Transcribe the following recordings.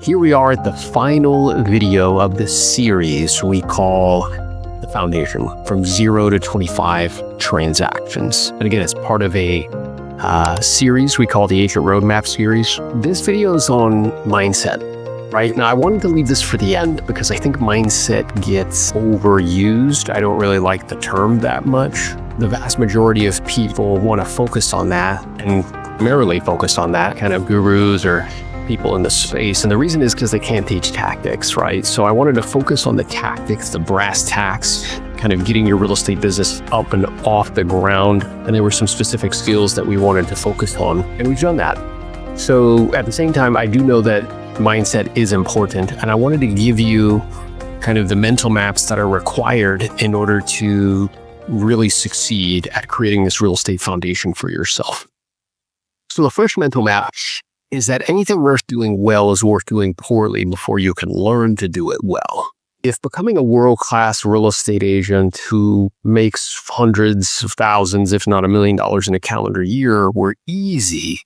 Here we are at the final video of this series we call the foundation, from 0 to 25 transactions. And again, it's part of a series we call the Agent Roadmap series. This video is on mindset, right? Now, I wanted to leave this for the end because I think mindset gets overused. I don't really like the term that much. The vast majority of people want to focus on that, and primarily focus on that, kind of gurus or people in the space. And the reason is because they can't teach tactics, right? So I wanted to focus on the tactics, the brass tacks, kind of getting your real estate business up and off the ground. And there were some specific skills that we wanted to focus on, and we've done that. So at the same time, I do know that mindset is important, and I wanted to give you kind of the mental maps that are required in order to really succeed at creating this real estate foundation for yourself. So the first mental map is that anything worth doing well is worth doing poorly before you can learn to do it well. If becoming a world-class real estate agent who makes hundreds of thousands, if not $1 million in a calendar year, were easy,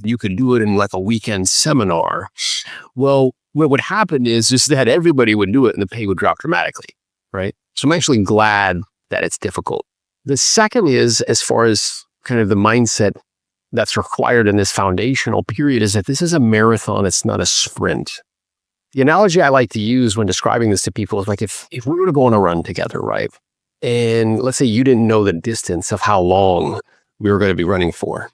you could do it in like a weekend seminar. Well, what would happen is that everybody would do it and the pay would drop dramatically, right? So I'm actually glad that it's difficult. The second is, as far as kind of the mindset that's required in this foundational period, is that this is a marathon, it's not a sprint. The analogy I like to use when describing this to people is like if we were to go on a run together, right? And let's say you didn't know the distance of how long we were going to be running for.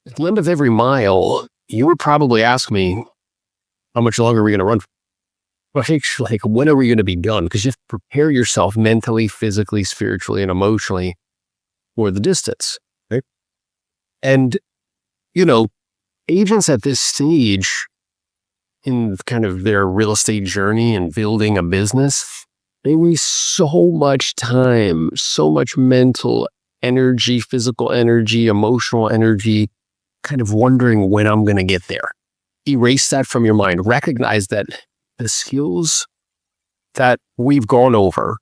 At the end of every mile, you would probably ask me, how much longer are we going to run for? Like, when are we going to be done? Because you have to prepare yourself mentally, physically, spiritually, and emotionally for the distance, right? And, agents at this stage in kind of their real estate journey and building a business, they waste so much time, so much mental energy, physical energy, emotional energy, kind of wondering when I'm going to get there. Erase that from your mind. Recognize that the skills that we've gone over,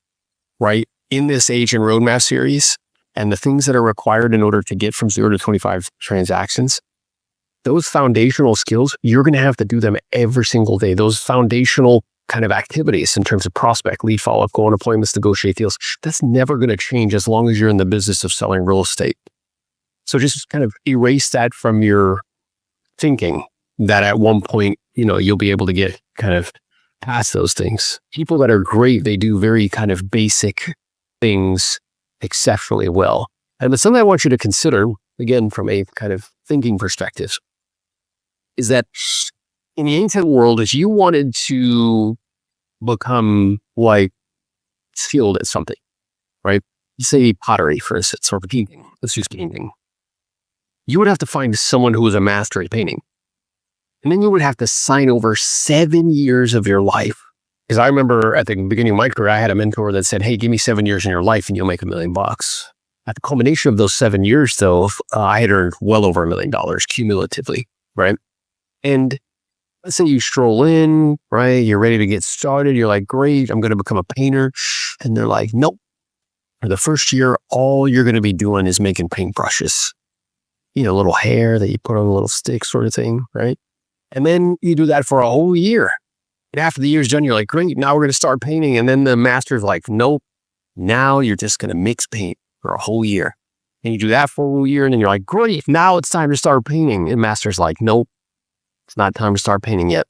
right, in this Agent Roadmap series, and the things that are required in order to get from 0 to 25 transactions, those foundational skills, you're going to have to do them every single day. Those foundational kind of activities in terms of prospect, lead follow-up, go on appointments, negotiate deals, that's never going to change as long as you're in the business of selling real estate. So just kind of erase that from your thinking that at one point, you'll be able to get kind of past those things. People that are great, they do very kind of basic things exceptionally well. And something I want you to consider, again, from a kind of thinking perspective, is that in the ancient world, if you wanted to become like skilled at something, right? Say pottery, for instance, or painting. Let's use painting. You would have to find someone who was a master at painting. And then you would have to sign over 7 years of your life. Because I remember at the beginning of my career, I had a mentor that said, hey, give me 7 years in your life and you'll make $1 million. At the culmination of those 7 years, though, I had earned well over $1 million cumulatively, right? And let's say you stroll in, right? You're ready to get started. You're like, great, I'm going to become a painter. And they're like, nope. For the first year, all you're going to be doing is making paintbrushes. Little hair that you put on a little stick sort of thing, right? And then you do that for a whole year. And after the year's done, you're like, great, now we're going to start painting. And then the master's like, nope, now you're just going to mix paint for a whole year. And you do that for a whole year. And then you're like, great, now it's time to start painting. And master's like, nope, it's not time to start painting yet.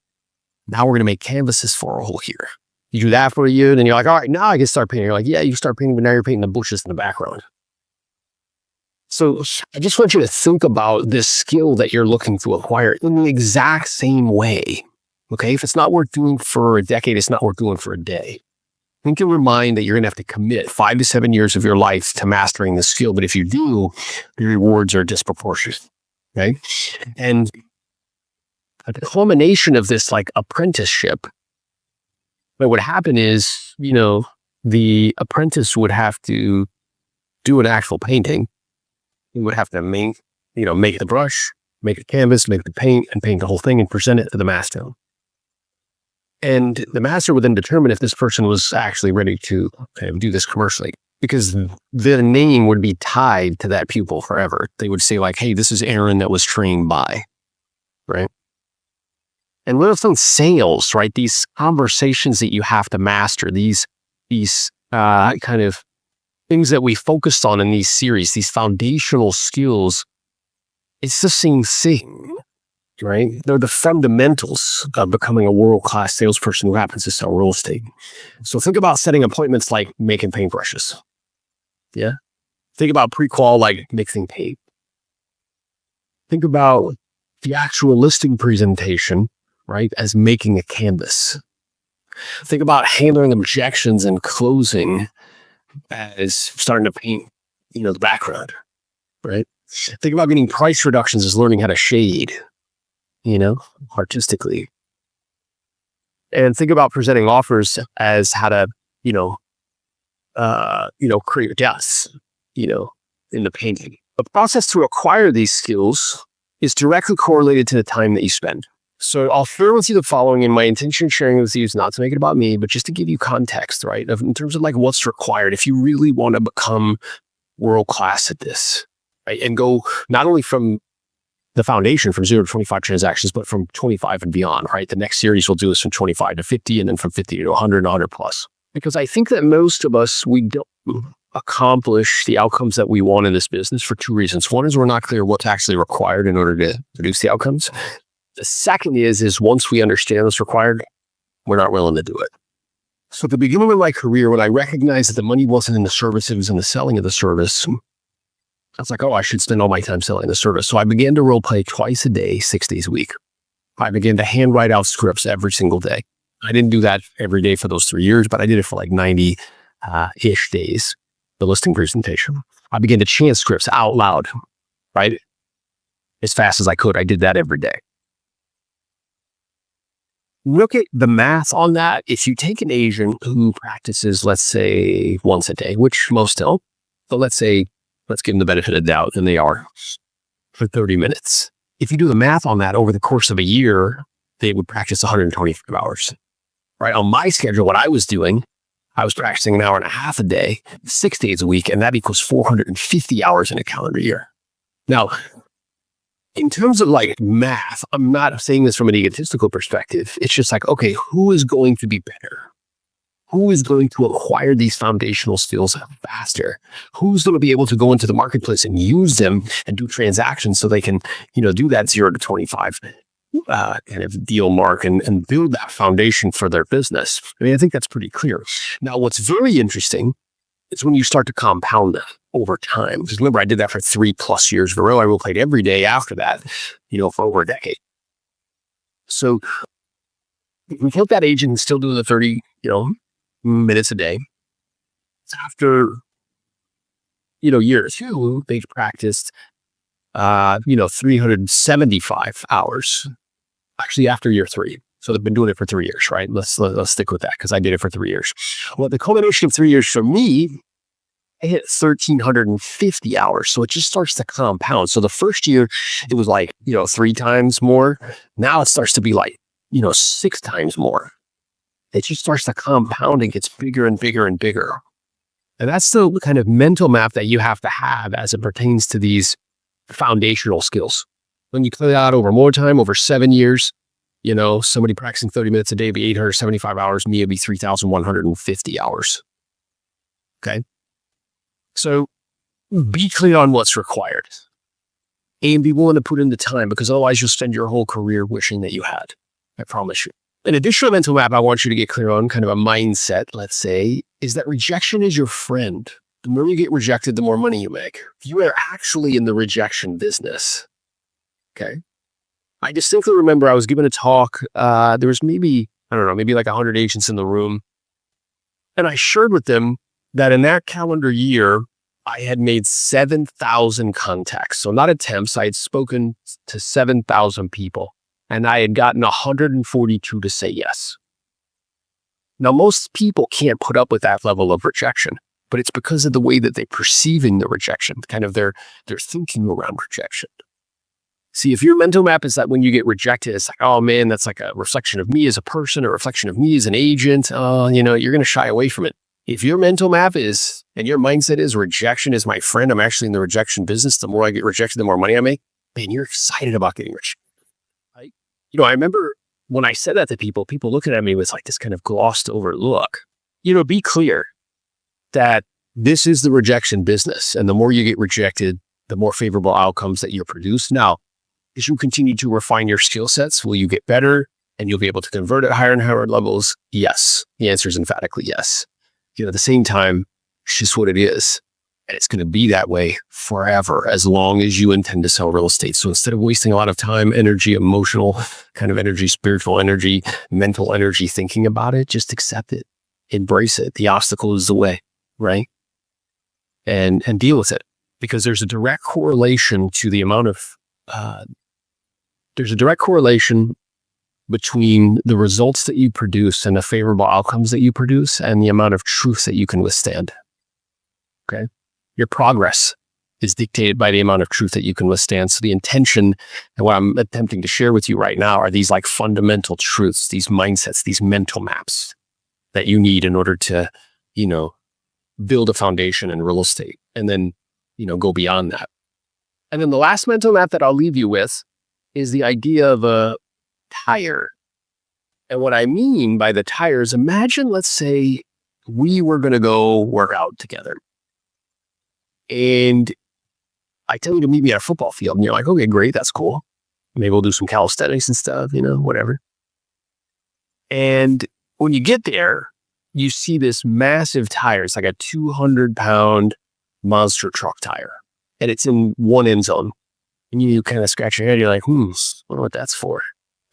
Now we're going to make canvases for a whole year. You do that for a year. And then you're like, all right, now I can start painting. You're like, yeah, you start painting, but now you're painting the bushes in the background. So I just want you to think about this skill that you're looking to acquire in the exact same way. Okay, if it's not worth doing for a decade, it's not worth doing for a day. Think in your mind that you're going to have to commit 5 to 7 years of your life to mastering the skill. But if you do, the rewards are disproportionate. Okay. And at the culmination of this like apprenticeship, what would happen is, the apprentice would have to do an actual painting. He would have to make the brush, make a canvas, make the paint, and paint the whole thing and present it to the master. And the master would then determine if this person was actually ready to do this commercially, because the name would be tied to that pupil forever. They would say like, hey, this is Aaron that was trained by, right? And let alone sales, right? These conversations that you have to master, these kind of things that we focused on in these series, these foundational skills, it's the same thing, right? They're the fundamentals of becoming a world-class salesperson who happens to sell real estate. So think about setting appointments like making paintbrushes. Yeah. Think about pre-qual like mixing paint. Think about the actual listing presentation, right, as making a canvas. Think about handling objections and closing as starting to paint, the background, right? Think about getting price reductions as learning how to shade, artistically. And think about presenting offers as how to, create depth, in the painting. The process to acquire these skills is directly correlated to the time that you spend. So I'll share with you the following, and my intention of sharing with you is not to make it about me, but just to give you context, right? In terms of like what's required if you really want to become world-class at this, right? And go not only from the foundation from 0 to 25 transactions, but from 25 and beyond, right? The next series we'll do is from 25 to 50 and then from 50 to 100 and 100 plus. Because I think that most of us, we don't accomplish the outcomes that we want in this business for two reasons. One is we're not clear what's actually required in order to produce the outcomes. The second is once we understand what's required, we're not willing to do it. So at the beginning of my career, when I recognized that the money wasn't in the service, it was in the selling of the service, I was like, I should spend all my time selling the service. So I began to role play twice a day, 6 days a week. I began to hand write out scripts every single day. I didn't do that every day for those 3 years, but I did it for like 90-ish days, the listing presentation. I began to chant scripts out loud, right? As fast as I could. I did that every day. Look at the math on that. If you take an agent who practices, let's say, once a day, which most don't, but let's give them the benefit of the doubt, and they are, for 30 minutes. If you do the math on that over the course of a year, they would practice 125 hours. Right? On my schedule, what I was doing, I was practicing an hour and a half a day, 6 days a week, and that equals 450 hours in a calendar year. Now, in terms of like math, I'm not saying this from an egotistical perspective. It's just like, okay, who is going to be better? Who is going to acquire these foundational skills faster? Who's going to be able to go into the marketplace and use them and do transactions so they can, do that 0 to 25 kind of deal mark and build that foundation for their business? I mean, I think that's pretty clear. Now, what's very interesting is when you start to compound that over time. Because remember, I did that for 3+ years in a row. I role played every day after that, for over a decade. So if we count that agent still doing the 30, minutes a day, after, year 2, they've practiced, 375 hours. Actually, after year 3. So they've been doing it for 3 years, right? Let's stick with that because I did it for 3 years. Well, the culmination of 3 years for me, I hit 1,350 hours. So it just starts to compound. So the first year, it was like, 3 times more. Now it starts to be like, 6 times more. It just starts to compound and gets bigger and bigger and bigger. And that's the kind of mental map that you have to have as it pertains to these foundational skills. When you play out over more time, over 7 years, somebody practicing 30 minutes a day would be 875 hours. Me would be 3,150 hours. Okay. So be clear on what's required and be willing to put in the time, because otherwise you'll spend your whole career wishing that you had. I promise you. An additional mental map I want you to get clear on, kind of a mindset, let's say, is that rejection is your friend. The more you get rejected, the more money you make. You are actually in the rejection business. Okay. I distinctly remember I was given a talk. There was maybe like 100 agents in the room. And I shared with them that in that calendar year, I had made 7,000 contacts. So not attempts. I had spoken to 7,000 people and I had gotten 142 to say yes. Now, most people can't put up with that level of rejection, but it's because of the way that they're perceiving the rejection, kind of their thinking around rejection. See, if your mental map is that when you get rejected, it's like, oh man, that's like a reflection of me as a person, a reflection of me as an agent. You're going to shy away from it. If your mental map is, and your mindset is rejection is my friend, I'm actually in the rejection business. The more I get rejected, the more money I make. Man, you're excited about getting rich. Right? I remember when I said that to people, people looking at me with like this kind of glossed over look. Be clear that this is the rejection business. And the more you get rejected, the more favorable outcomes that you produce. Now, as you continue to refine your skill sets, will you get better and you'll be able to convert at higher and higher levels? Yes. The answer is emphatically yes. At the same time, it's just what it is. And it's going to be that way forever, as long as you intend to sell real estate. So instead of wasting a lot of time, energy, emotional kind of energy, spiritual energy, mental energy thinking about it, just accept it, embrace it. The obstacle is the way, right? And deal with it, because there's a direct correlation to the amount of, there's a direct correlation between the results that you produce and the favorable outcomes that you produce and the amount of truth that you can withstand. Okay. Your progress is dictated by the amount of truth that you can withstand. So the intention and what I'm attempting to share with you right now are these like fundamental truths, these mindsets, these mental maps that you need in order to, build a foundation in real estate and then, go beyond that. And then the last mental map that I'll leave you with is the idea of a tire. And what I mean by the tires, imagine, let's say we were going to go work out together. And I tell you to meet me at a football field. And you're like, okay, great. That's cool. Maybe we'll do some calisthenics and stuff, whatever. And when you get there, you see this massive tire. It's like a 200-pound monster truck tire. And it's in one end zone. And you kind of scratch your head. You're like, wonder what that's for.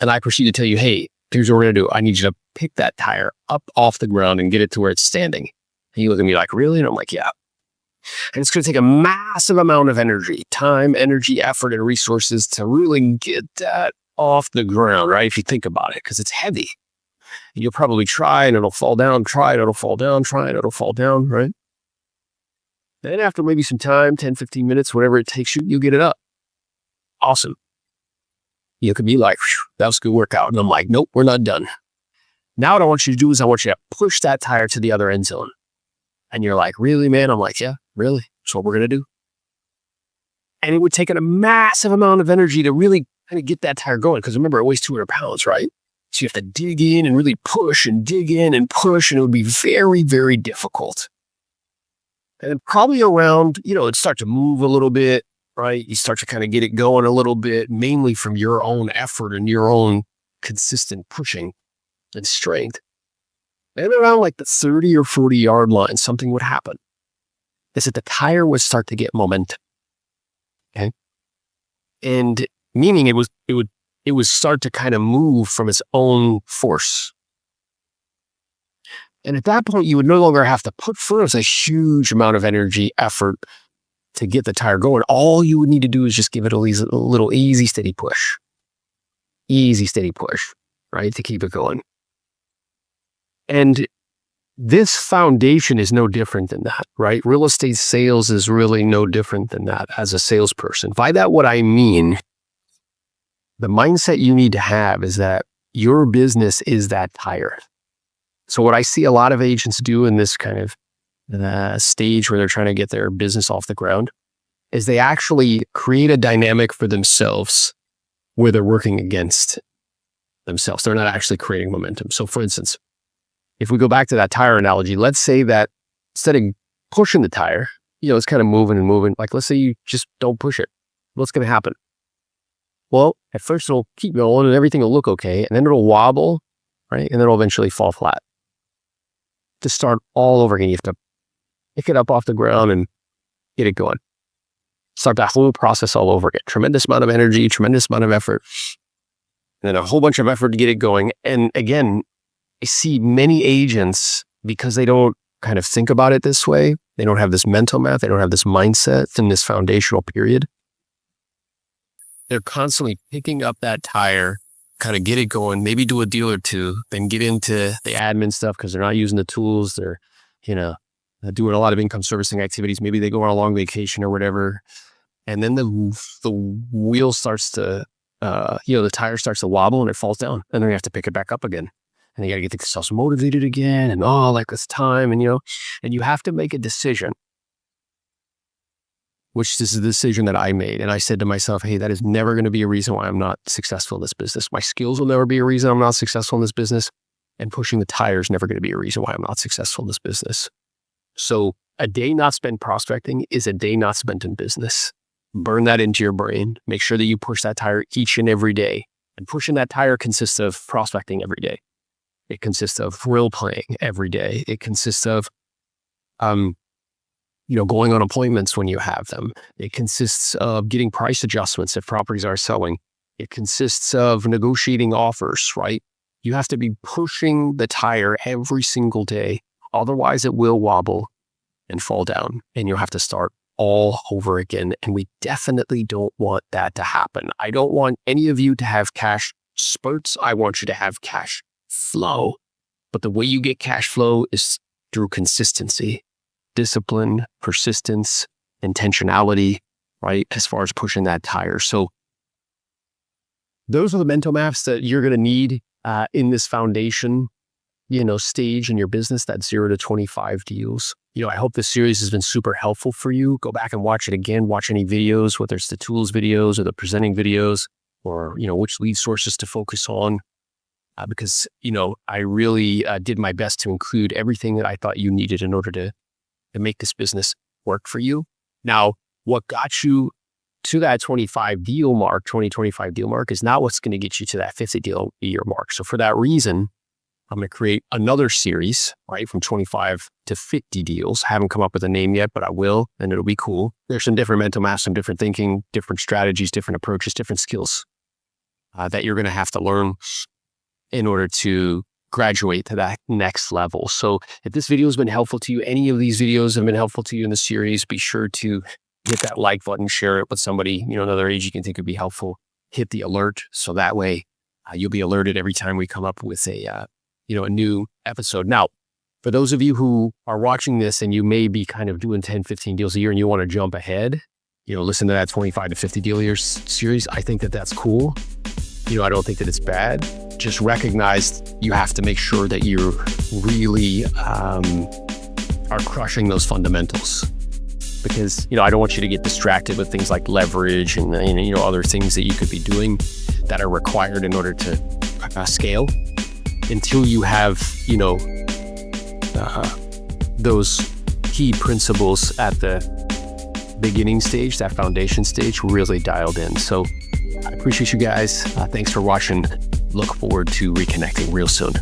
And I proceed to tell you, hey, here's what we're going to do. I need you to pick that tire up off the ground and get it to where it's standing. And you look at me like, really? And I'm like, yeah. And it's going to take a massive amount of energy, time, energy, effort, and resources to really get that off the ground, right? If you think about it, because it's heavy. And you'll probably try and it'll fall down, try and it'll fall down, try and it'll fall down, right? Then after maybe some time, 10, 15 minutes, whatever it takes you, you'll get it up. Awesome. You could be like, that was a good workout. And I'm like, nope, we're not done. Now what I want you to do is I want you to push that tire to the other end zone. And you're like, really, man? I'm like, yeah, really? That's what we're going to do. And it would take a massive amount of energy to really kind of get that tire going. Because remember, it weighs 200 pounds, right? So you have to dig in and really push and dig in and push. And it would be very, very difficult. And then probably around, it'd start to move a little bit, right? You start to kind of get it going a little bit, mainly from your own effort and your own consistent pushing and strength. And around like the 30 or 40 yard line, something would happen. Is that the tire would start to get momentum. Okay. And meaning it would start to kind of move from its own force. And at that point, you would no longer have to put forth a huge amount of energy, effort to get the tire going. All you would need to do is just give it a little easy, steady push. Easy, steady push, right? To keep it going. And this foundation is no different than that, right? Real estate sales is really no different than that as a salesperson. By that, what I mean, the mindset you need to have is that your business is that tire. So what I see a lot of agents do in this kind of stage where they're trying to get their business off the ground is they actually create a dynamic for themselves where they're working against themselves. They're not actually creating momentum. So for instance, if we go back to that tire analogy, let's say that instead of pushing the tire, it's kind of moving and moving. Like, let's say you just don't push it. What's going to happen? Well, at first it'll keep going and everything will look okay. And then it'll wobble, right? And then it'll eventually fall flat. To start all over again, you have to pick it up off the ground and get it going. Start that whole process all over again. Tremendous amount of energy, tremendous amount of effort, and then a whole bunch of effort to get it going. And again, I see many agents, because they don't kind of think about it this way, they don't have this mental map, they don't have this mindset in this foundational period. They're constantly picking up that tire, kind of get it going, maybe do a deal or two, then get into the admin stuff because they're not using the tools. They're, doing a lot of income servicing activities. Maybe they go on a long vacation or whatever. And then the wheel starts to, the tire starts to wobble and it falls down. And then you have to pick it back up again. And you got to get themselves motivated again. And like this time. And, and you have to make a decision which is a decision that I made. And I said to myself, hey, that is never going to be a reason why I'm not successful in this business. My skills will never be a reason I'm not successful in this business. And pushing the tire is never going to be a reason why I'm not successful in this business. So a day not spent prospecting is a day not spent in business. Burn that into your brain. Make sure that you push that tire each and every day. And pushing that tire consists of prospecting every day. It consists of role playing every day. It consists of, going on appointments when you have them. It consists of getting price adjustments if properties are selling. It consists of negotiating offers, right? You have to be pushing the tire every single day. Otherwise, it will wobble and fall down, and you'll have to start all over again. And we definitely don't want that to happen. I don't want any of you to have cash spurts. I want you to have cash flow. But the way you get cash flow is through consistency, discipline, persistence, intentionality, right? As far as pushing that tire. So those are the mental maps that you're going to need in this foundation, stage in your business, that 0 to 25 deals. I hope this series has been super helpful for you. Go back and watch it again. Watch any videos, whether it's the tools videos or the presenting videos, or, which lead sources to focus on. Because, I really did my best to include everything that I thought you needed in order to make this business work for you. Now, what got you to that 25 deal mark, 2025 deal mark, is not what's going to get you to that 50 deal a year mark. So for that reason, I'm going to create another series, right, from 25 to 50 deals. I haven't come up with a name yet, but I will, and it'll be cool. There's some different mental maps, some different thinking, different strategies, different approaches, different skills that you're going to have to learn in order to graduate to that next level. So if this video has been helpful to you, any of these videos have been helpful to you in the series, be sure to hit that like button, share it with somebody, another age you can think would be helpful. Hit the alert, so that way you'll be alerted every time we come up with a new episode. Now, for those of you who are watching this and you may be kind of doing 10, 15 deals a year and you want to jump ahead, listen to that 25 to 50 deal a year series. I think that that's cool. I don't think that it's bad. Just recognize you have to make sure that you really are crushing those fundamentals. Because, I don't want you to get distracted with things like leverage and, other things that you could be doing that are required in order to scale, until you have, those key principles at the beginning stage, that foundation stage, really dialed in. So I appreciate you guys. Thanks for watching. Look forward to reconnecting real soon.